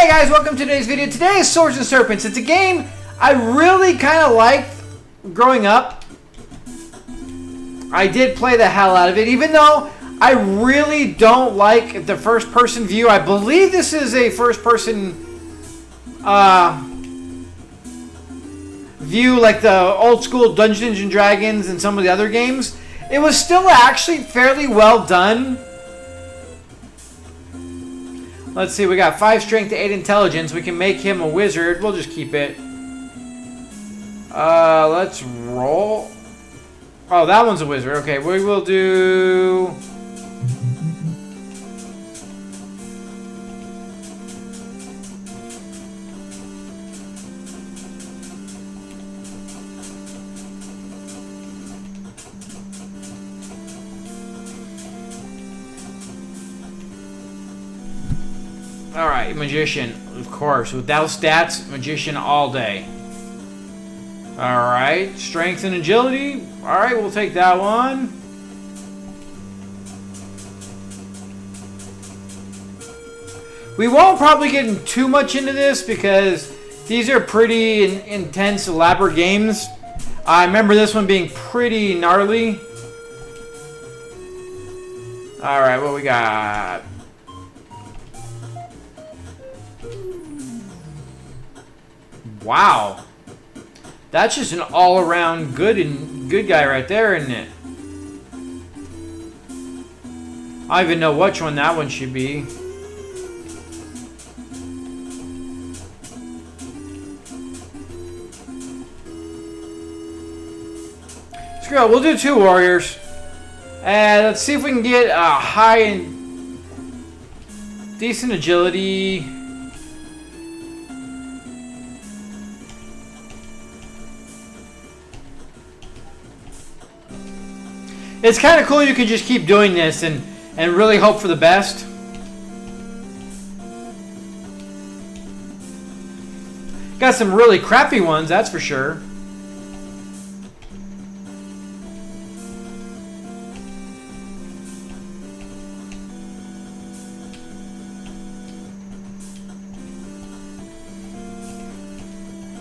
Hey guys, welcome to today's video. Today is Swords and Serpents. It's a game I really kind of liked growing up. I did play the hell out of it, even though I really don't like the first-person view. I believe this is a first-person view like the old-school Dungeons and Dragons and some of the other games. It was still actually fairly well done. Let's see, we got 5 strength to 8 intelligence. We can make him a wizard. We'll just keep it. Let's roll. Oh, that one's a wizard. Okay, we will do... Alright, magician, of course. Without stats, magician all day. Alright, strength and agility. Alright, we'll take that one. We won't probably get too much into this because these are pretty intense, elaborate games. I remember this one being pretty gnarly. Alright, what we got? Wow, that's just an all-around good guy right there, isn't it? I don't even know which one that one should be. Screw it, we'll do 2 warriors, and let's see if we can get a high and decent agility. It's kind of cool you can just keep doing this and really hope for the best. Got some really crappy ones, that's for sure.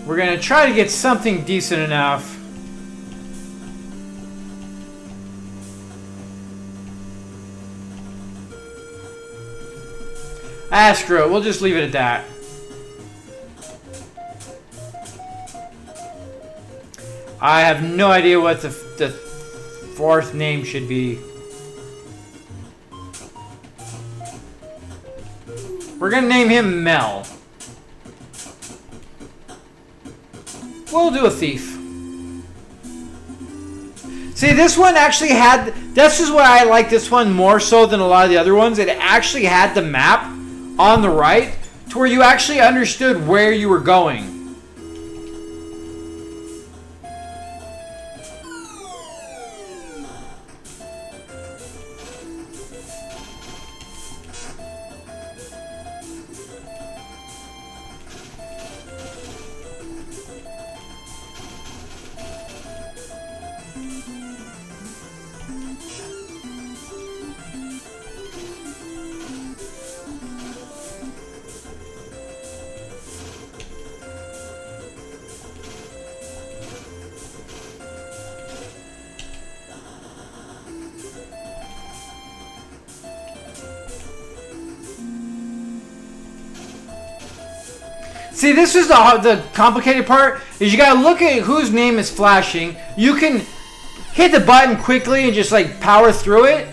We're going to try to get something decent enough. Ah, screw it. We'll just leave it at that. I have no idea what the 4th name should be. We're going to name him Mel. We'll do a thief. See, this one actually had... This is why I like this one more so than a lot of the other ones. It actually had the map on the right to where you actually understood where you were going. See, this is the complicated part, is you gotta look at whose name is flashing. You can hit the button quickly and just like power through it,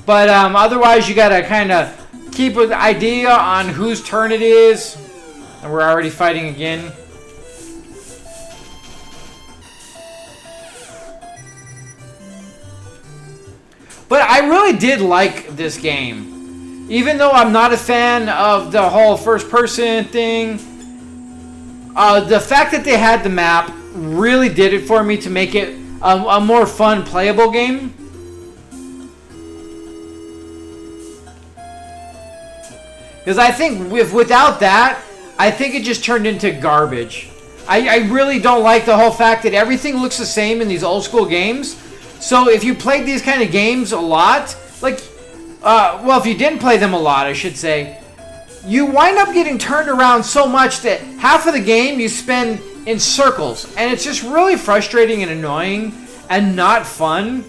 but otherwise you gotta kind of keep an idea on whose turn it is. And we're already fighting again. But I really did like this game. Even though I'm not a fan of the whole first person thing, the fact that they had the map really did it for me to make it a more fun, playable game. Because I think without that, I think it just turned into garbage. I really don't like the whole fact that everything looks the same in these old school games. So if you played these kind of games a lot, like, well, if you didn't play them a lot, I should say, you wind up getting turned around so much that half of the game you spend in circles, and it's just really frustrating and annoying and not fun.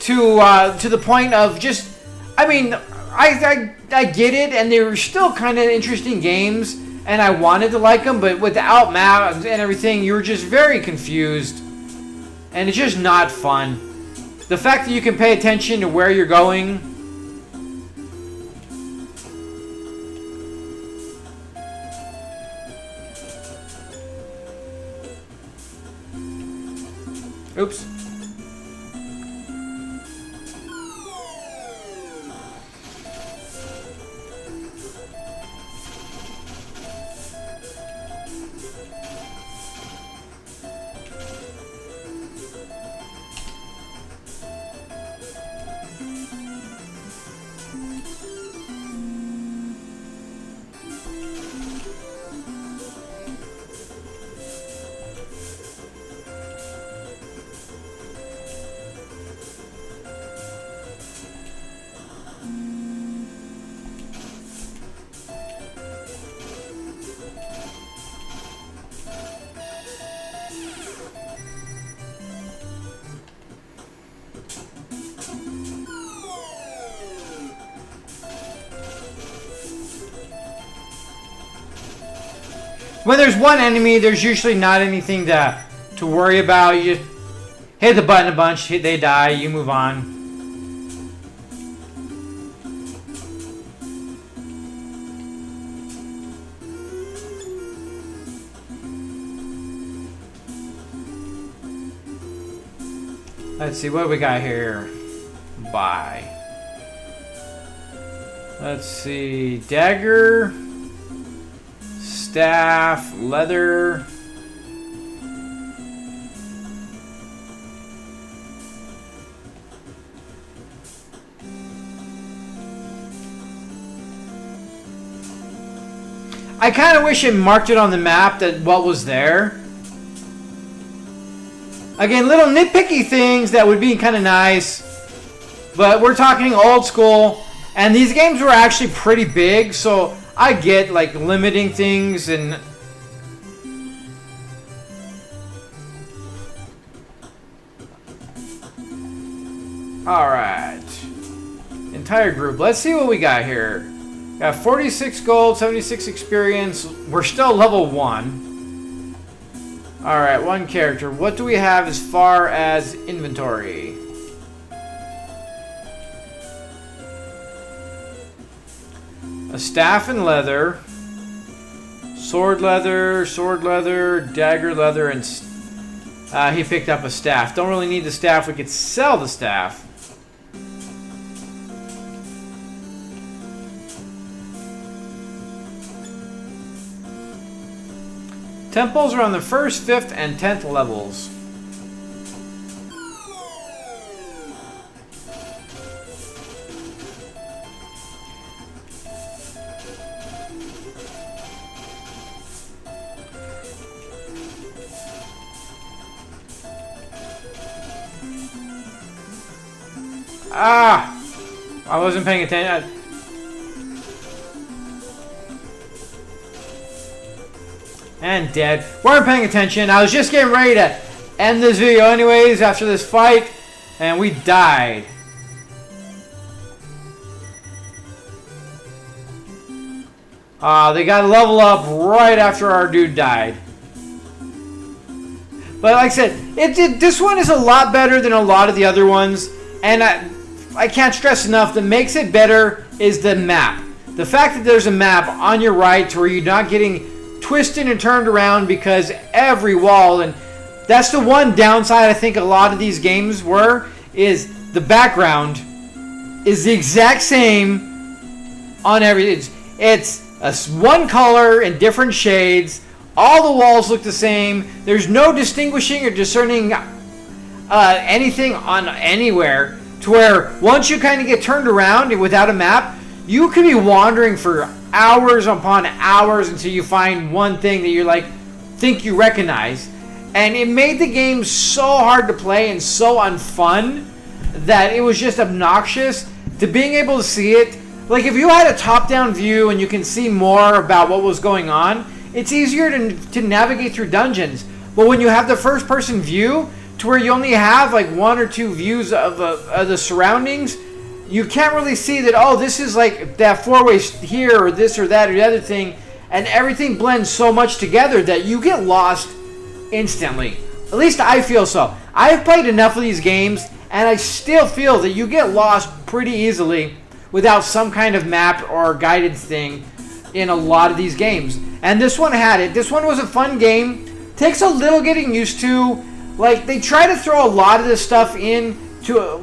To the point of just, I mean, I get it, and they were still kind of interesting games, and I wanted to like them, but without maps and everything, you were just very confused, and it's just not fun. The fact that you can pay attention to where you're going. Oops. When there's one enemy, there's usually not anything to worry about. You just hit the button a bunch, they die, you move on. Let's see, what do we got here? Buy. Let's see, dagger, staff, leather. I kind of wish it marked it on the map that what was there. Again, little nitpicky things that would be kind of nice, but we're talking old school, and these games were actually pretty big, so I get like limiting things and all right, entire group. Let's see what we got here. Got 46 gold, 76 experience. We're still level 1. All right, one character. What do we have as far as inventory? A staff and leather, sword leather, dagger leather, and he picked up a staff. Don't really need the staff. We could sell the staff. Temples are on the 1st, 5th, and 10th levels. Ah! I wasn't paying attention. And dead. Weren't paying attention. I was just getting ready to end this video anyways after this fight, and we died. They got to level up right after our dude died. But like I said, this one is a lot better than a lot of the other ones, and I can't stress enough, that makes it better is the map. The fact that there's a map on your right to where you're not getting twisted and turned around because every wall, and that's the one downside I think a lot of these games were, is the background is the exact same on everything. It's one color in different shades. All the walls look the same. There's no distinguishing or discerning anything on anywhere, to where once you kind of get turned around without a map, you could be wandering for hours upon hours until you find one thing that you think you recognize. And it made the game so hard to play and so unfun that it was just obnoxious to being able to see it. Like if you had a top-down view and you can see more about what was going on, it's easier to navigate through dungeons. But when you have the first-person view, to where you only have like one or two views of the surroundings, you can't really see that, oh, this is like that four-way here, or this or that or the other thing, and everything blends so much together that you get lost instantly. At least I feel so. I've played enough of these games, and I still feel that you get lost pretty easily without some kind of map or guided thing in a lot of these games. And this one had it. This one was a fun game. Takes a little getting used to. Like, they try to throw a lot of this stuff in to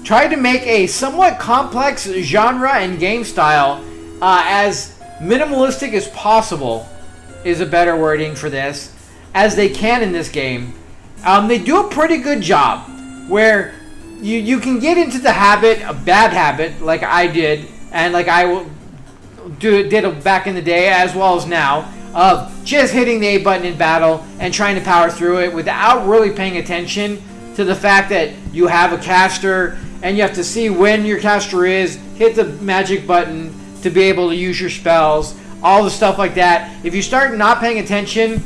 try to make a somewhat complex genre and game style as minimalistic as possible, is a better wording for this, as they can in this game. They do a pretty good job where you can get into the habit, a bad habit, like I did, and like I did back in the day as well as now, of just hitting the A button in battle and trying to power through it without really paying attention to the fact that you have a caster and you have to see when your caster is, hit the magic button to be able to use your spells, all the stuff like that. If you start not paying attention,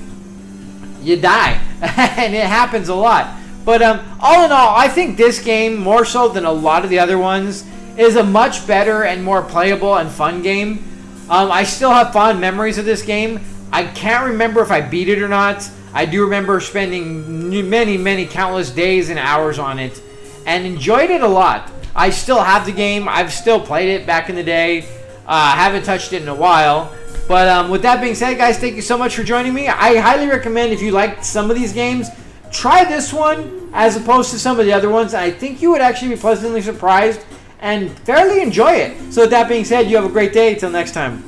you die. And it happens a lot. But all in all, I think this game, more so than a lot of the other ones, is a much better and more playable and fun game. I still have fond memories of this game. I can't remember if I beat it or not. I do remember spending many countless days and hours on it and enjoyed it a lot. I still have the game. I've still played it back in the day. Haven't touched it in a while. But with that being said, guys, thank you so much for joining me. I highly recommend, if you liked some of these games, try this one as opposed to some of the other ones. I think you would actually be pleasantly surprised and fairly enjoy it. So with that being said, you have a great day. Till next time.